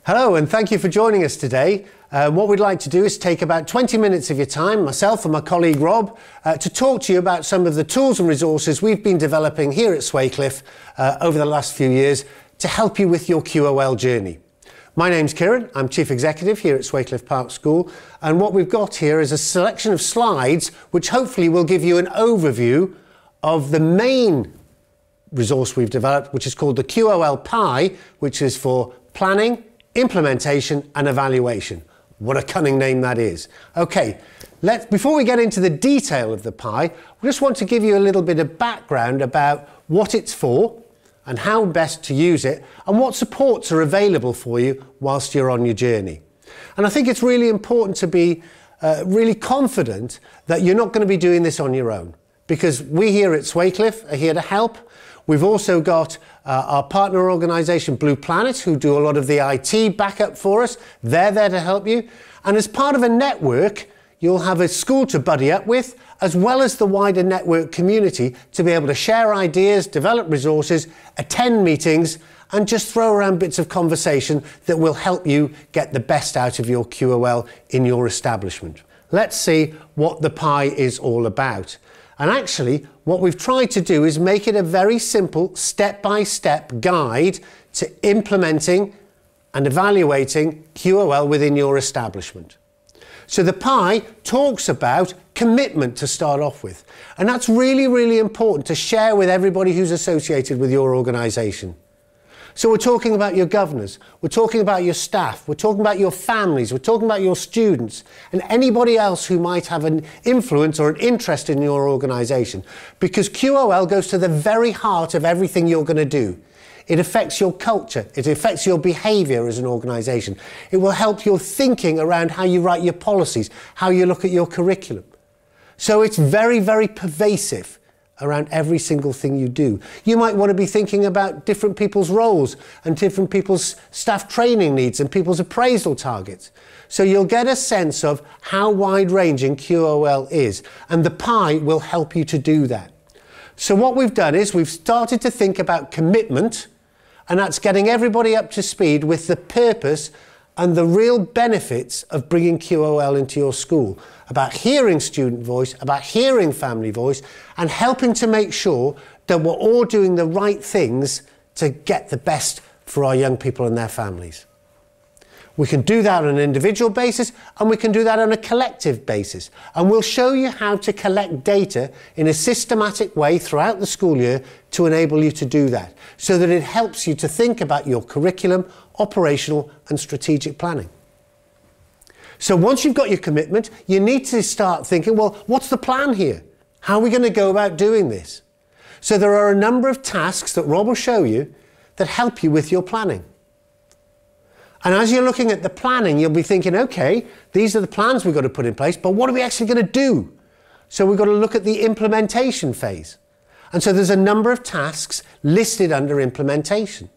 Hello, and thank you for joining us today. What we'd like to do is take about 20 minutes of your time, myself and my colleague Rob, to talk to you about some of the tools and resources we've been developing here at Swalcliffe over the last few years to help you with your QoL journey. My name's Kiran, I'm Chief Executive here at Swalcliffe Park School, and what we've got here is a selection of slides which hopefully will give you an overview of the main resource we've developed, which is called the QoL PIE, which is for planning, implementation and evaluation. What a cunning name that is. Okay, before we get into the detail of the PIE, we just want to give you a little bit of background about what it's for and how best to use it and what supports are available for you whilst you're on your journey. And I think it's really important to be really confident that you're not going to be doing this on your own, because we here at Swalcliffe are here to help. We've also got our partner organisation Blue Planet, who do a lot of the IT backup for us. They're there to help you. And as part of a network, you'll have a school to buddy up with, as well as the wider network community to be able to share ideas, develop resources, attend meetings, and just throw around bits of conversation that will help you get the best out of your QoL in your establishment. Let's see what the PIE is all about. And actually, what we've tried to do is make it a very simple step-by-step guide to implementing and evaluating QoL within your establishment. So the PIE talks about commitment to start off with. And that's really, really important to share with everybody who's associated with your organisation. So we're talking about your governors, we're talking about your staff, we're talking about your families, we're talking about your students and anybody else who might have an influence or an interest in your organisation. Because QoL goes to the very heart of everything you're going to do. It affects your culture, it affects your behaviour as an organisation. It will help your thinking around how you write your policies, how you look at your curriculum. So it's very, very pervasive around every single thing you do. You might want to be thinking about different people's roles and different people's staff training needs and people's appraisal targets. So you'll get a sense of how wide-ranging QoL is, and the PIE will help you to do that. So what we've done is we've started to think about commitment, and that's getting everybody up to speed with the purpose and the real benefits of bringing QoL into your school, about hearing student voice, about hearing family voice, and helping to make sure that we're all doing the right things to get the best for our young people and their families. We can do that on an individual basis, and we can do that on a collective basis. And we'll show you how to collect data in a systematic way throughout the school year to enable you to do that, so that it helps you to think about your curriculum, operational and strategic planning. So once you've got your commitment, you need to start thinking, well, what's the plan here? How are we going to go about doing this? So there are a number of tasks that Rob will show you that help you with your planning. And as you're looking at the planning, you'll be thinking, okay, these are the plans we've got to put in place, but what are we actually going to do? So we've got to look at the implementation phase. And so there's a number of tasks listed under implementation.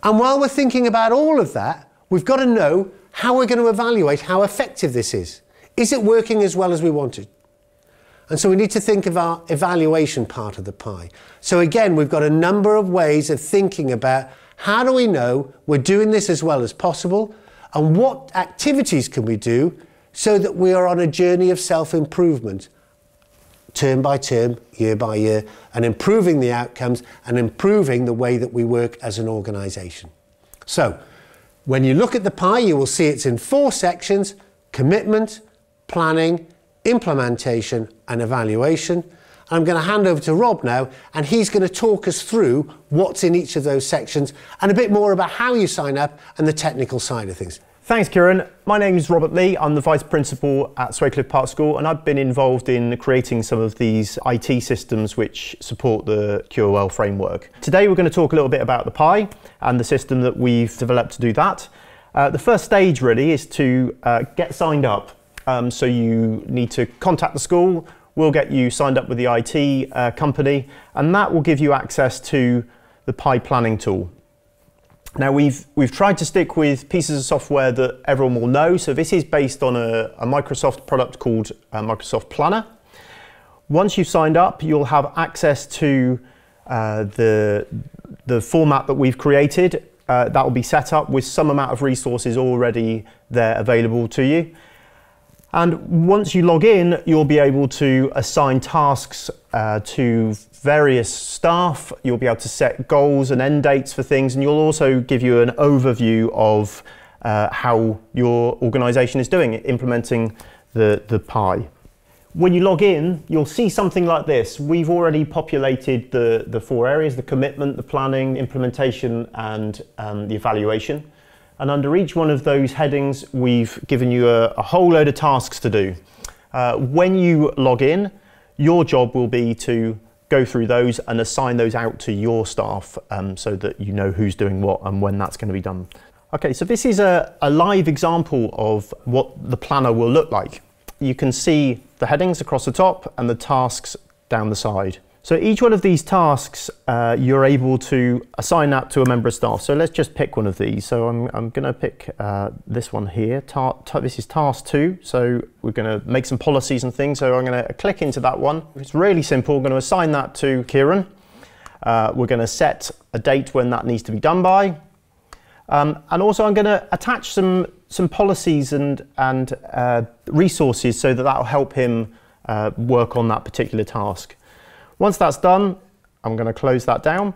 And while we're thinking about all of that, we've got to know how we're going to evaluate how effective this is. Is it working as well as we wanted? And so we need to think of our evaluation part of the PIE. So again, we've got a number of ways of thinking about how do we know we're doing this as well as possible, and what activities can we do so that we are on a journey of self-improvement, term by term, year by year, and improving the outcomes and improving the way that we work as an organisation. So, when you look at the PIE, you will see it's in 4 sections: commitment, planning, implementation and evaluation. I'm going to hand over to Rob now, and he's going to talk us through what's in each of those sections and a bit more about how you sign up and the technical side of things. Thanks, Kiran. My name is Robert Leigh. I'm the Vice Principal at Swalcliffe Park School, and I've been involved in creating some of these IT systems which support the QoL framework. Today we're going to talk a little bit about the PIE and the system that we've developed to do that. The first stage really is to get signed up. So you need to contact the school. We'll get you signed up with the IT company, and that will give you access to the PIE planning tool. Now we've tried to stick with pieces of software that everyone will know. So this is based on a Microsoft product called Microsoft Planner. Once you've signed up, you'll have access to the format that we've created. that will be set up with some amount of resources already there available to you. And once you log in, you'll be able to assign tasks to various staff. You'll be able to set goals and end dates for things, and you'll also give you an overview of how your organisation is doing, implementing the PIE. When you log in, you'll see something like this. We've already populated the 4 areas: the commitment, the planning, implementation, and the evaluation. And under each one of those headings, we've given you a whole load of tasks to do. When you log in, your job will be to go through those and assign those out to your staff so that you know who's doing what and when that's going to be done. Okay, so this is a live example of what the planner will look like. You can see the headings across the top and the tasks down the side. So each one of these tasks, you're able to assign that to a member of staff. So let's just pick one of these. So I'm going to pick this one here. This is task 2. So we're going to make some policies and things. So I'm going to click into that one. It's really simple. I'm going to assign that to Kiran. We're going to set a date when that needs to be done by. And also I'm going to attach some policies and resources so that will help him work on that particular task. Once that's done, I'm going to close that down.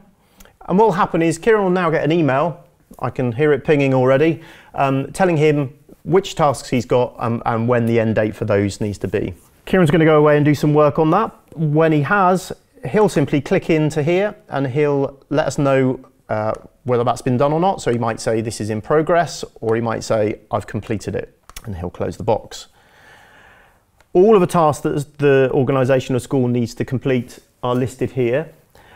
And what will happen is Kiran will now get an email. I can hear it pinging already, telling him which tasks he's got and when the end date for those needs to be. Kiran's going to go away and do some work on that. When he has, he'll simply click into here and he'll let us know whether that's been done or not. So he might say this is in progress, or he might say I've completed it, and he'll close the box. All of the tasks that the organisation or school needs to complete are listed here.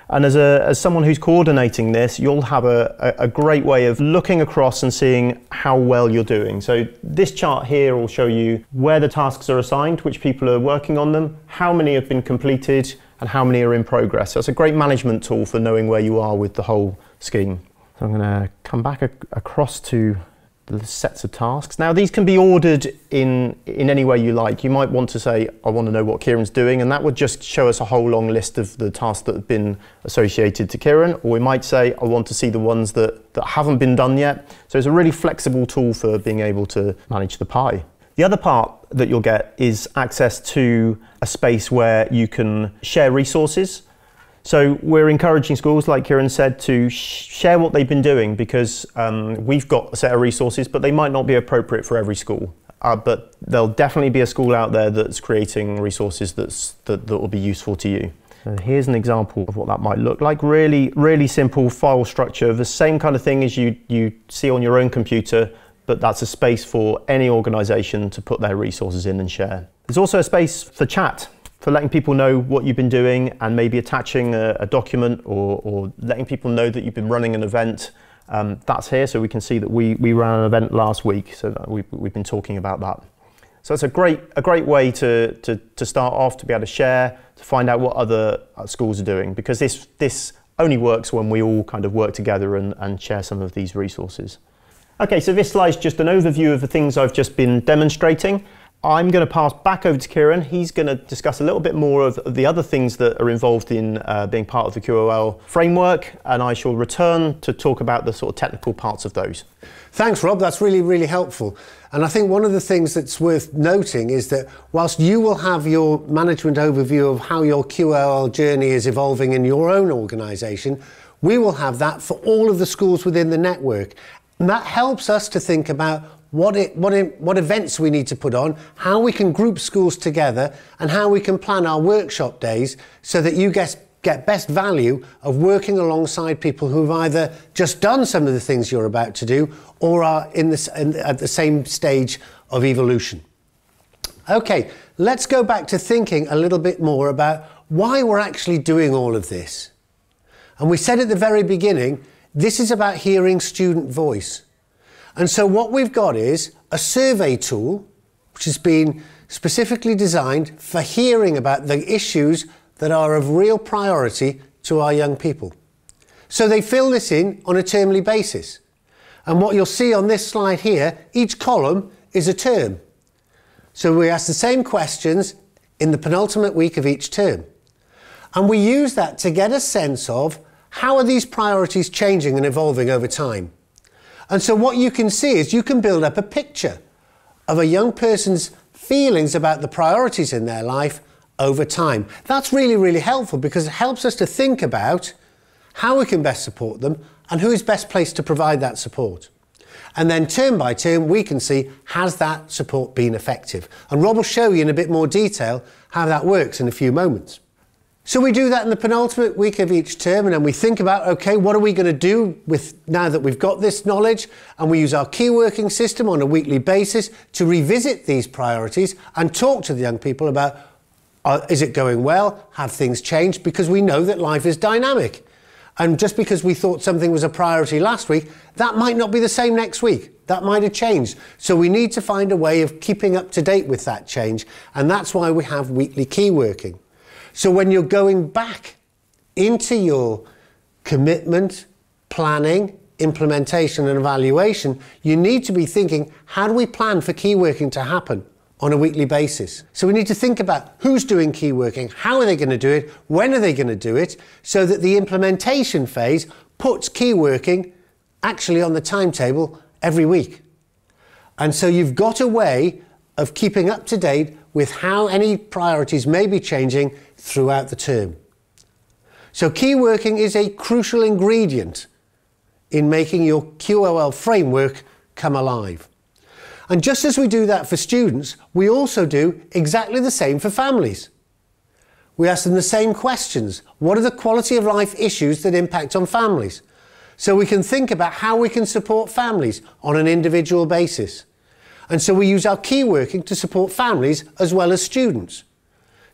And as someone who's coordinating this, you'll have a great way of looking across and seeing how well you're doing. So this chart here will show you where the tasks are assigned, which people are working on them, how many have been completed, and how many are in progress. So it's a great management tool for knowing where you are with the whole scheme. So I'm going to come back across to the sets of tasks. Now these can be ordered in any way you like. You might want to say, I want to know what Kiran's doing, and that would just show us a whole long list of the tasks that have been associated to Kiran. Or we might say, I want to see the ones that haven't been done yet. So it's a really flexible tool for being able to manage the PIE. The other part that you'll get is access to a space where you can share resources. So we're encouraging schools, like Kiran said, to share what they've been doing, because we've got a set of resources, but they might not be appropriate for every school. But there'll definitely be a school out there that's creating resources that will be useful to you. So here's an example of what that might look like. Really, really simple file structure, the same kind of thing as you see on your own computer, but that's a space for any organisation to put their resources in and share. There's also a space for chat, for letting people know what you've been doing and maybe attaching a document or letting people know that you've been running an event. That's here, so we can see that we ran an event last week, so that we've been talking about that. So it's a great way to start off, to be able to share, to find out what other schools are doing, because this only works when we all kind of work together and share some of these resources. Okay, so this slide's just an overview of the things I've just been demonstrating. I'm going to pass back over to Kiran. He's going to discuss a little bit more of the other things that are involved in being part of the QoL framework, and I shall return to talk about the sort of technical parts of those. Thanks, Rob. That's really, really helpful. And I think one of the things that's worth noting is that whilst you will have your management overview of how your QoL journey is evolving in your own organisation, we will have that for all of the schools within the network. And that helps us to think about what events we need to put on, how we can group schools together, and how we can plan our workshop days so that you get best value of working alongside people who've either just done some of the things you're about to do or are at the same stage of evolution. Okay, let's go back to thinking a little bit more about why we're actually doing all of this. And we said at the very beginning, this is about hearing student voice. And so what we've got is a survey tool which has been specifically designed for hearing about the issues that are of real priority to our young people. So they fill this in on a termly basis. And what you'll see on this slide here, each column is a term. So we ask the same questions in the penultimate week of each term. And we use that to get a sense of how are these priorities changing and evolving over time. And so what you can see is you can build up a picture of a young person's feelings about the priorities in their life over time. That's really, really helpful because it helps us to think about how we can best support them and who is best placed to provide that support. And then term by term, we can see, has that support been effective? And Rob will show you in a bit more detail how that works in a few moments. So we do that in the penultimate week of each term, and then we think about, okay, what are we going to do with now that we've got this knowledge? And we use our key working system on a weekly basis to revisit these priorities and talk to the young people about, is it going well? Have things changed? Because we know that life is dynamic. And just because we thought something was a priority last week, that might not be the same next week. That might have changed. So we need to find a way of keeping up to date with that change. And that's why we have weekly key working. So when you're going back into your commitment, planning, implementation and evaluation, you need to be thinking, how do we plan for key working to happen on a weekly basis? So we need to think about who's doing key working, how are they going to do it, when are they going to do it, so that the implementation phase puts key working actually on the timetable every week. And so you've got a way of keeping up to date with how any priorities may be changing throughout the term. So key working is a crucial ingredient in making your QoL framework come alive. And just as we do that for students, we also do exactly the same for families. We ask them the same questions. What are the quality of life issues that impact on families? So we can think about how we can support families on an individual basis. And so we use our key working to support families as well as students.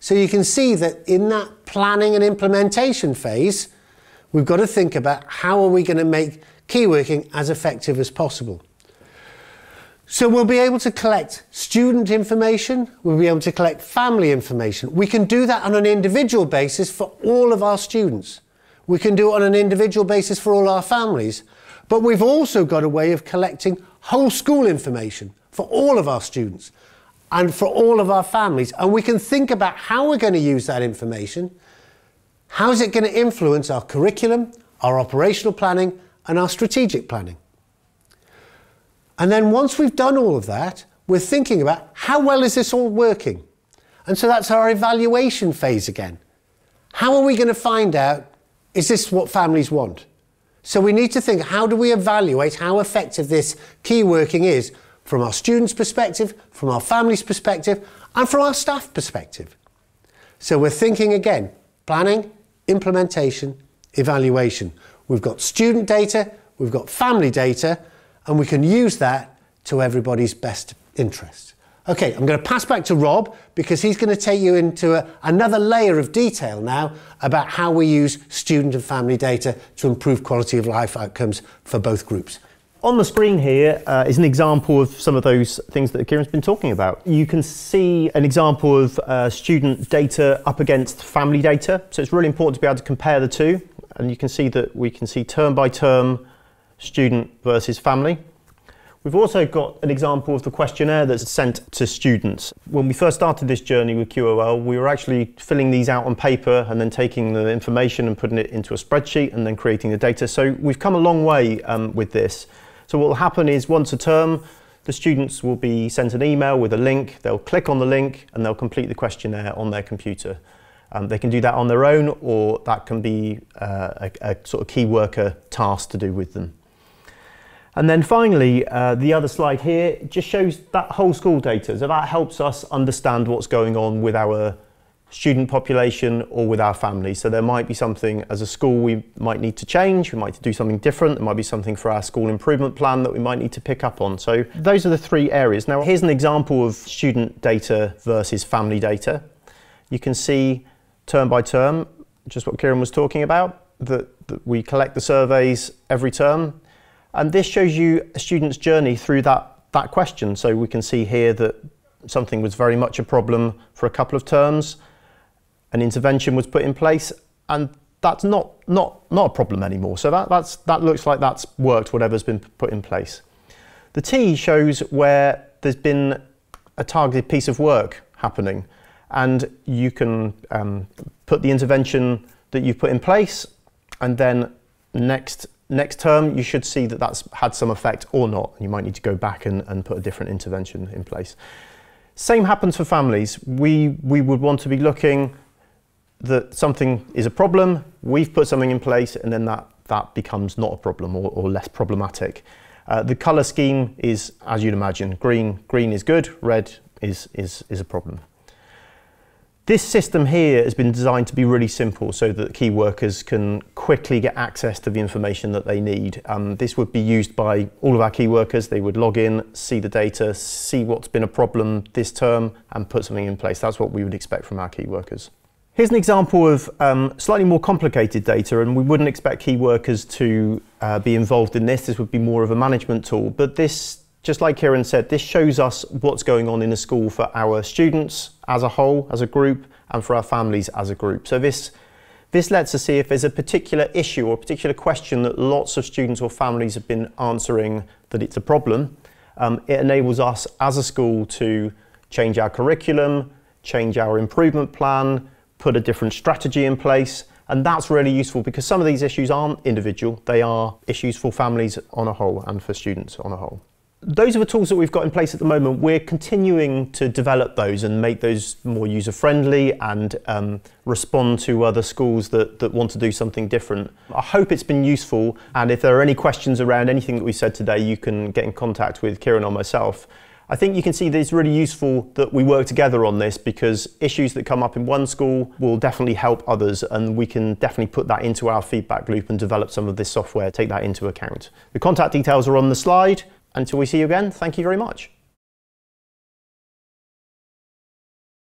So you can see that in that planning and implementation phase, we've got to think about how are we going to make key working as effective as possible. So we'll be able to collect student information, we'll be able to collect family information. We can do that on an individual basis for all of our students. We can do it on an individual basis for all our families. But we've also got a way of collecting whole school information for all of our students and for all of our families. And we can think about how we're going to use that information. How is it going to influence our curriculum, our operational planning, and our strategic planning? And then once we've done all of that, we're thinking about how well is this all working? And so that's our evaluation phase again. How are we going to find out, is this what families want? So we need to think, how do we evaluate how effective this key working is from our students' perspective, from our families' perspective, and from our staff perspective? So we're thinking again, planning, implementation, evaluation. We've got student data, we've got family data, and we can use that to everybody's best interest. Okay, I'm going to pass back to Rob because he's going to take you into another layer of detail now about how we use student and family data to improve quality of life outcomes for both groups. On the screen here is an example of some of those things that Kiran's been talking about. You can see an example of student data up against family data. So it's really important to be able to compare the two. And you can see that we can see term by term student versus family. We've also got an example of the questionnaire that's sent to students. When we first started this journey with QoL, we were actually filling these out on paper and then taking the information and putting it into a spreadsheet and then creating the data. So we've come a long way with this. So what will happen is once a term, the students will be sent an email with a link. They'll click on the link and they'll complete the questionnaire on their computer. They can do that on their own, or that can be a sort of key worker task to do with them. And then finally, the other slide here just shows that whole school data. So that helps us understand what's going on with our student population or with our families. So there might be something as a school we might need to change, we might do something different, there might be something for our school improvement plan that we might need to pick up on. So those are the three areas. Now here's an example of student data versus family data. You can see term by term, just what Kiran was talking about, that we collect the surveys every term. And this shows you a student's journey through that question. So we can see here that something was very much a problem for a couple of terms. An intervention was put in place, and that's not a problem anymore. So that looks like that's worked, whatever's been put in place. The T shows where there's been a targeted piece of work happening, and you can put the intervention that you've put in place, and then next next term, you should see that that's had some effect or not. You might need to go back and put a different intervention in place. Same happens for families. We would want to be looking that something is a problem, we've put something in place, and then that becomes not a problem or less problematic. The colour scheme is, as you'd imagine, green is good, red is a problem. This system here has been designed to be really simple so that key workers can quickly get access to the information that they need. This would be used by all of our key workers. They would log in, see the data, see what's been a problem this term, and put something in place. That's what we would expect from our key workers. Here's an example of slightly more complicated data, and we wouldn't expect key workers to be involved in this. This would be more of a management tool, but this, just like Kiran said, this shows us what's going on in a school for our students as a whole, as a group, and for our families as a group. So this lets us see if there's a particular issue or a particular question that lots of students or families have been answering that it's a problem. It enables us as a school to change our curriculum, change our improvement plan, put a different strategy in place, and that's really useful because some of these issues aren't individual, they are issues for families on a whole and for students on a whole. Those are the tools that we've got in place at the moment. We're continuing to develop those and make those more user-friendly and respond to other schools that want to do something different. I hope it's been useful, and if there are any questions around anything that we said today, you can get in contact with Kiran or myself. I think you can see that it's really useful that we work together on this because issues that come up in one school will definitely help others, and we can definitely put that into our feedback loop and develop some of this software, take that into account. The contact details are on the slide. Until we see you again, thank you very much.